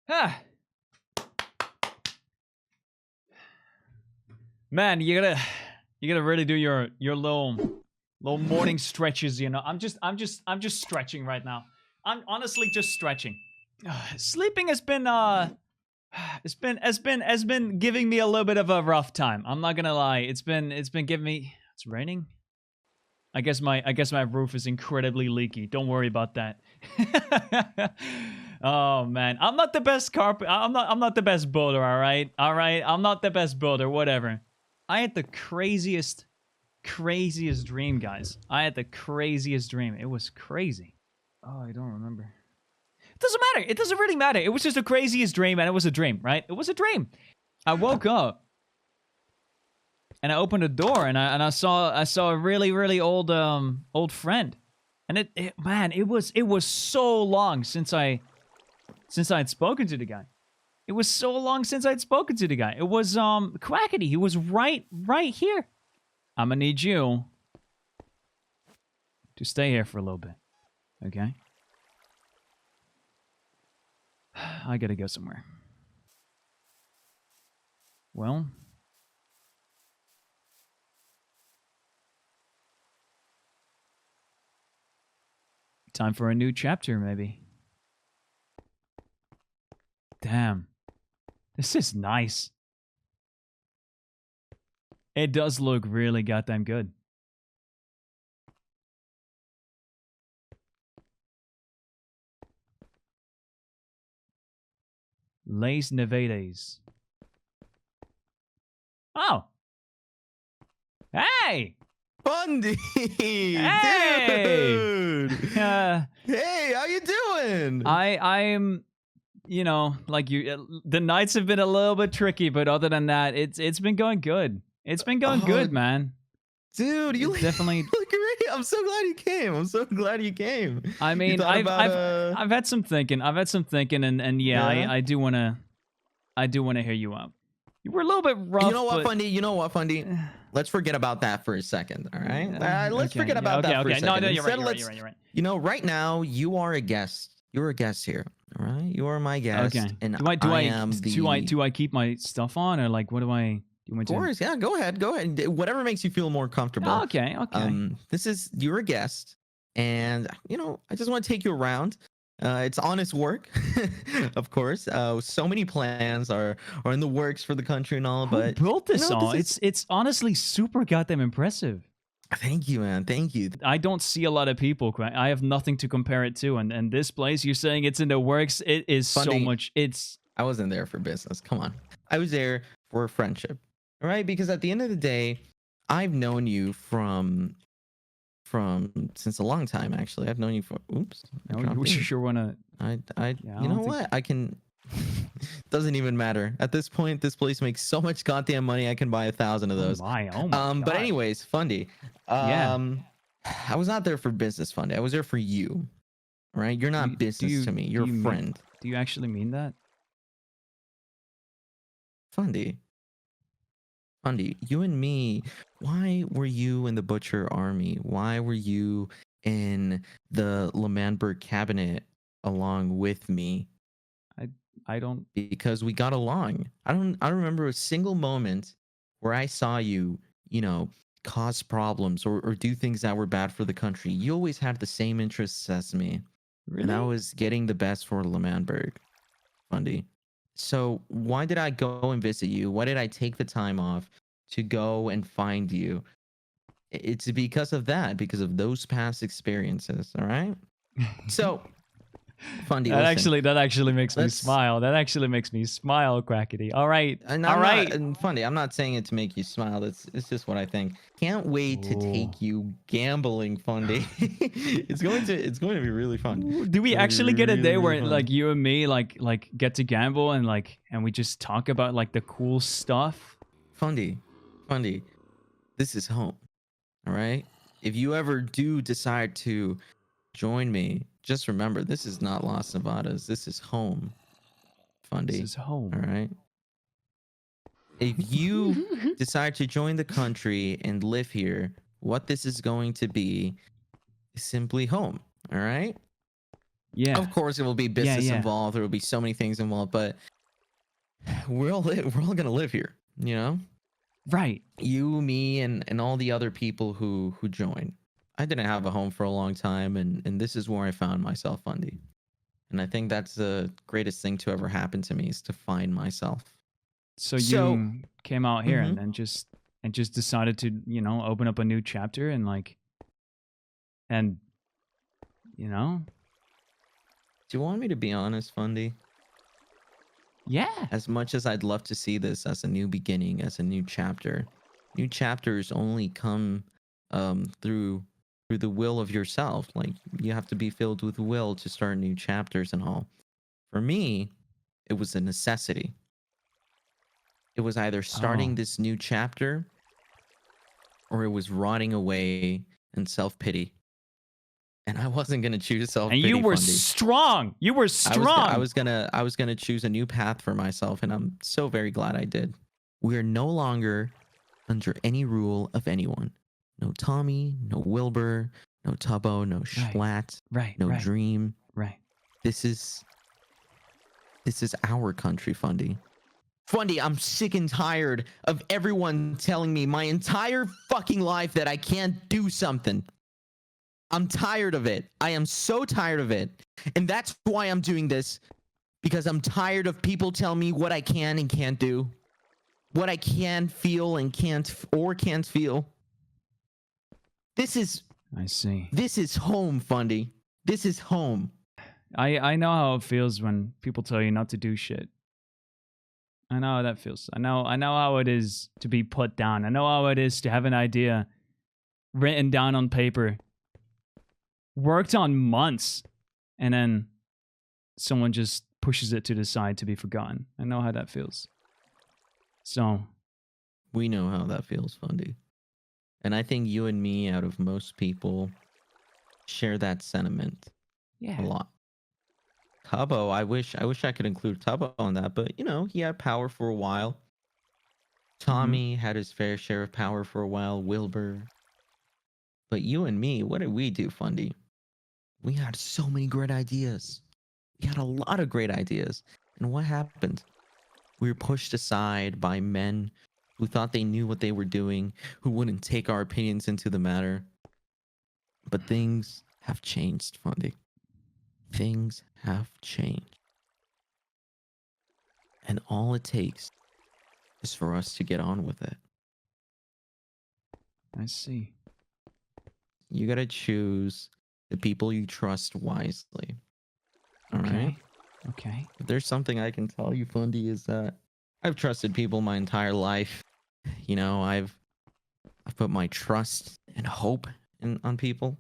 Ah. Man, you gotta really do your little morning stretches, you know. I'm just stretching right now. I'm honestly just stretching. Sleeping has been has been giving me a little bit of a rough time. I'm not gonna lie. It's been giving me. It's raining. I guess my roof is incredibly leaky. Don't worry about that. Oh man, I'm not the best I'm not the best builder. All right. I'm not the best builder. Whatever. I had the craziest dream, guys. I had the craziest dream. It was crazy. Oh, I don't remember. It doesn't matter. It doesn't really matter. It was just the craziest dream, and it was a dream, right? It was a dream. I woke up and I opened the door, and I saw a really old friend, and it was so long since I had spoken to the guy. It was so long since I'd spoken to the guy. It was Quackity. He was right here. I'm gonna need you to stay here for a little bit, okay? I gotta go somewhere. Well, time for a new chapter, maybe. Damn. This is nice. It does look really goddamn good. Les Nevedes. Oh. Hey! Fundy! Hey! Dude! Hey, how you doing? I'm, you know, like you, the nights have been a little bit tricky, but other than that, it's been going good. It's been going good, man. Dude, you definitely look great. I'm so glad you came. I'm so glad you came. I mean, I've had some thinking. And yeah, I do wanna hear you out. You were a little bit rough. You know what, Fundy? You know what, Fundy? Let's forget about that for a second, all right? Let's forget about that for a second. No, you're right. You know, right now, you are a guest. You're a guest here, all right? You are my guest. Okay. And do I keep my stuff on, or like, what do I... Of course, yeah, go ahead. Whatever makes you feel more comfortable. Oh, okay. You're a guest, and, you know, I just want to take you around. It's honest work, of course. So many plans are in the works for the country and all. Who built this all? It's honestly super goddamn impressive. Thank you, man. Thank you. I don't see a lot of people. I have nothing to compare it to, and this place, you're saying it's in the works. It is Fundy, so much. I wasn't there for business. Come on. I was there for friendship. All right, because at the end of the day, I've known you from since a long time. Actually, I've known you for. Oops. No, you sure wanna? You know what? I can. Doesn't even matter at this point. This place makes so much goddamn money. I can buy 1,000 of those. Oh my God. But anyways, Fundy. I was not there for business, Fundy. I was there for you. All right, you're not business to me. You're a friend. Do you actually mean that? Fundy, you and me, why were you in the Butcher Army? Why were you in the L'Manberg cabinet along with me? I don't... Because we got along. I don't remember a single moment where I saw you, you know, cause problems or do things that were bad for the country. You always had the same interests as me. Really? And that was getting the best for L'Manberg, Fundy. So why did I go and visit you? Why did I take the time off to go and find you? It's because of that, because of those past experiences. All right. So, Fundy, that actually makes me smile. That actually makes me smile, Quackity. All right. And Fundy, I'm not saying it to make you smile. It's just what I think. Can't wait to take you gambling, Fundy. it's going to be really fun. Do we actually get a day where like you and me like get to gamble and we just talk about like the cool stuff? Fundy, this is home. All right. If you ever do decide to join me, just remember, this is not Las Nevadas. This is home, Fundy. This is home. All right. If you decide to join the country and live here, what this is going to be is simply home. All right. Yeah. Of course, it will be Yeah, business yeah. involved. There will be so many things involved, but we're all gonna live here. You know, Right. you, me, and all the other people who join. I didn't have a home for a long time, and this is where I found myself, Fundy. And I think that's the greatest thing to ever happen to me is to find myself. So So, you came out here mhm. and just decided to, you know, open up a new chapter and like and you know, Do you want me to be honest, Fundy? yeah. As much as I'd love to see this as a new beginning, as a new chapters only come through the will of yourself. Like you have to be filled with will to start new chapters and all. For me, it was a necessity. It was either Oh. starting this new chapter or it was rotting away in self-pity. And I wasn't gonna choose And you self-pity, were Fundy. strong. You were strong. I was gonna choose a new path for myself, and I'm so very glad I did. We are no longer under any rule of anyone. No Tommy, no Wilbur, no Tubbo, no Right. Schlatt, Right. no Right. Dream. Right. This is our country, Fundy. Fundy, I'm sick and tired of everyone telling me my entire fucking life that I can't do something. I'm tired of it. I am so tired of it. And that's why I'm doing this. Because I'm tired of people telling me what I can and can't do. What I can feel and can't feel. This is I see. home, Fundy. This is home. I know how it feels when people tell you not to do shit. I know how that feels. I know how it is to be put down. I know how it is to have an idea written down on paper, worked on months, and then someone just pushes it to the side to be forgotten. I know how that feels. So, We know how that feels, Fundy. And I think you and me, out of most people, share that sentiment yeah. a lot. Tubbo, I wish I could include Tubbo on that, but you know, he had power for a while. Tommy had his fair share of power for a while, Wilbur. But you and me, what did we do, Fundy? We had so many great ideas. We had a lot of great ideas. And what happened? We were pushed aside by men who thought they knew what they were doing, who wouldn't take our opinions into the matter. But things have changed, Fundy. Things have changed. And all it takes is for us to get on with it. I see. You gotta choose the people you trust wisely. All right? Okay. If there's something I can tell you, Fundy, is that I've trusted people my entire life. You know, I've put my trust and hope on people.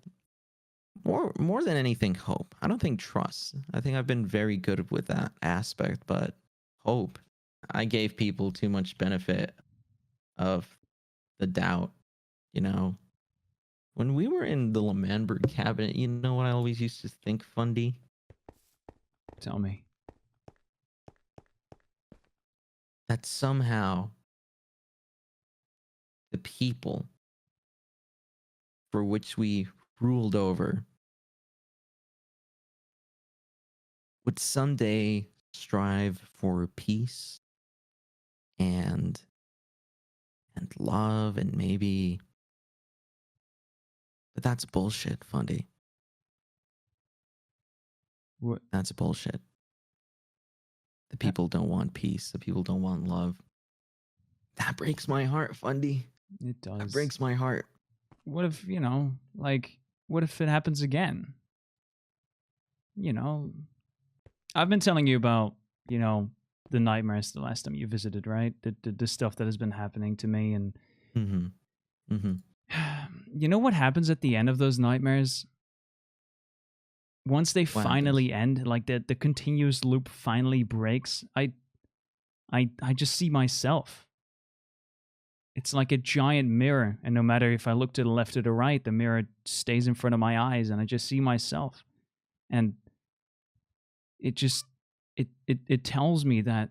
More than anything, hope. I don't think trust. I think I've been very good with that aspect, but hope. I gave people too much benefit of the doubt, you know. When we were in the Lemanberg cabinet, you know what I always used to think, Fundy? Tell me. That somehow the people for which we ruled over would someday strive for peace and love and maybe, but that's bullshit, Fundy. What? That's bullshit. The people don't want peace. The people don't want love. That breaks my heart, Fundy. It does. That breaks my heart. What if, you know, like, what if it happens again? You know, I've been telling you about, you know, the nightmares the last time you visited, right? The stuff that has been happening to me. And Mm-hmm. Mm-hmm. you know what happens at the end of those nightmares? Once they What finally happens? end, like the continuous loop finally breaks, I just see myself. It's like a giant mirror, and no matter if I look to the left or the right, the mirror stays in front of my eyes, and I just see myself. And it just it tells me that,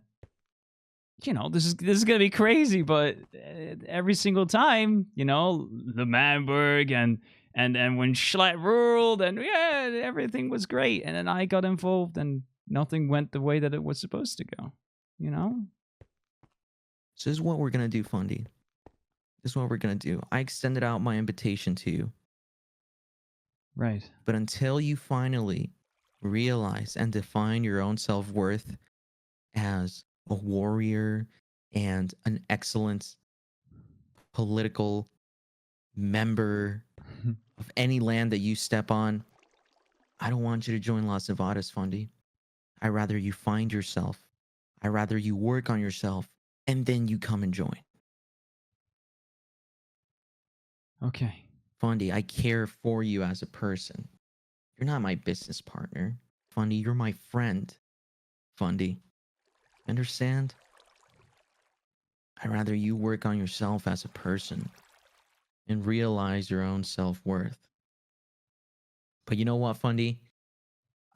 you know, this is gonna be crazy, but every single time, you know, the Manberg and when Schlatt ruled, and yeah, everything was great, and then I got involved, and nothing went the way that it was supposed to go. You know? So this is what we're gonna do, Fundy. This is what we're gonna do. I extended out my invitation to you, Right. but until you finally realize and define your own self-worth as a warrior and an excellent political member of any land that you step on, I don't want you to join Las Nevadas, Fundy. I rather you find yourself. I rather you work on yourself and then you come and join. Okay. Fundy, I care for you as a person. You're not my business partner. Fundy, you're my friend. Fundy. Understand? I'd rather you work on yourself as a person and realize your own self-worth. But you know what, Fundy?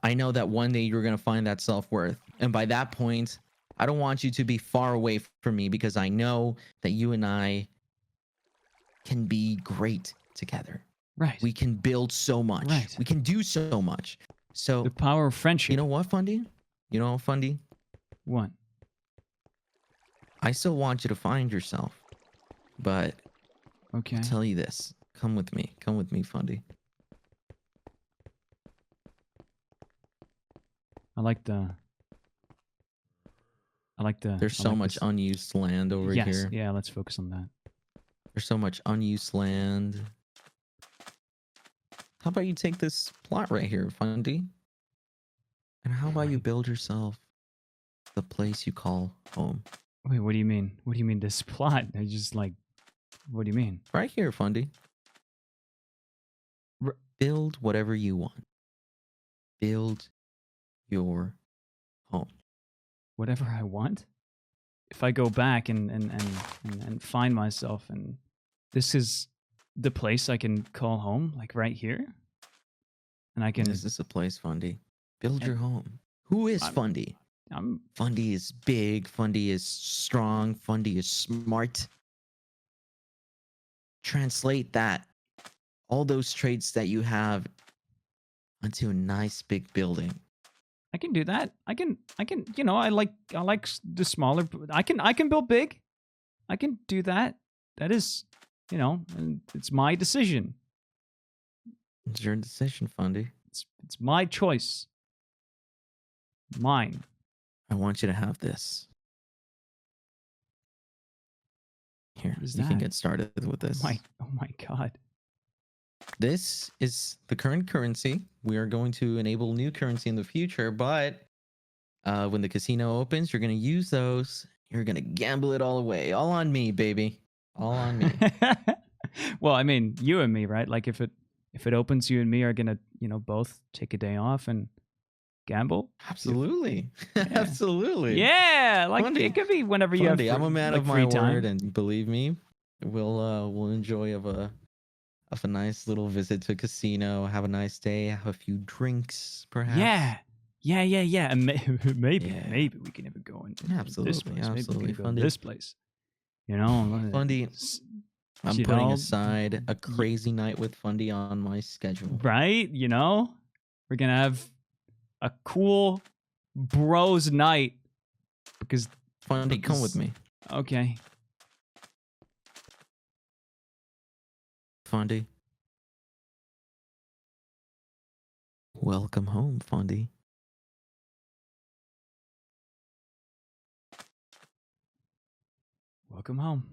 I know that one day you're going to find that self-worth. And by that point, I don't want you to be far away from me because I know that you and I can be great together. Right. We can build so much. Right. We can do so much. So, The power of friendship. you know what, Fundy? You know, Fundy? What? I still want you to find yourself. But Okay. I'll tell you this. Come with me. Come with me, Fundy. I like the. There's I so like much this. unused land over Yes. here. Yeah. Let's focus on that. There's so much unused land. How about you take this plot right here, Fundy? And how about you Right. build yourself the place you call home? Wait. What do you mean? What do you mean this plot? I just like. What do you mean? Right here, Fundy. Build whatever you want. Build your home. Whatever I want. If I go back and find myself, and this is the place I can call home, like right here, and I can. This is a place, Fundy. Build and your home. Who is I'm- Fundy? I'm. Fundy is big. Fundy is strong. Fundy is smart. Translate that, all those traits that you have, onto a nice big building. I can do that. I can. You know, I like the smaller. I can build big. I can do that. That is, you know, and it's my decision. It's your decision, Fundy. It's my choice. Mine. I want you to have this. Here, What is you can that? get started with this. Oh my god. This is the current currency. We are going to enable new currency in the future, but when the casino opens, you're going to use those. You're going to gamble it all away. All on me, baby. All on me. Well, I mean, you and me, right? Like if it opens, you and me are gonna, you know, both take a day off and gamble. Absolutely. Yeah. Absolutely. Yeah, like Fundy. it could be whenever you have. Fundy, I'm a man like, of free my time. word, and believe me, we'll enjoy of a nice little visit to a casino, have a nice day, have a few drinks, perhaps. Yeah. And maybe Yeah. maybe we can even go in this Absolutely, place. Maybe we absolutely, can go Fundy. this place. You know, Fundy, I'm you putting know, aside a crazy night with Fundy on my schedule. right? You know, we're gonna have a cool bros night because Fundy, come with me. Okay. Fundy. Welcome home, Fundy. Welcome home.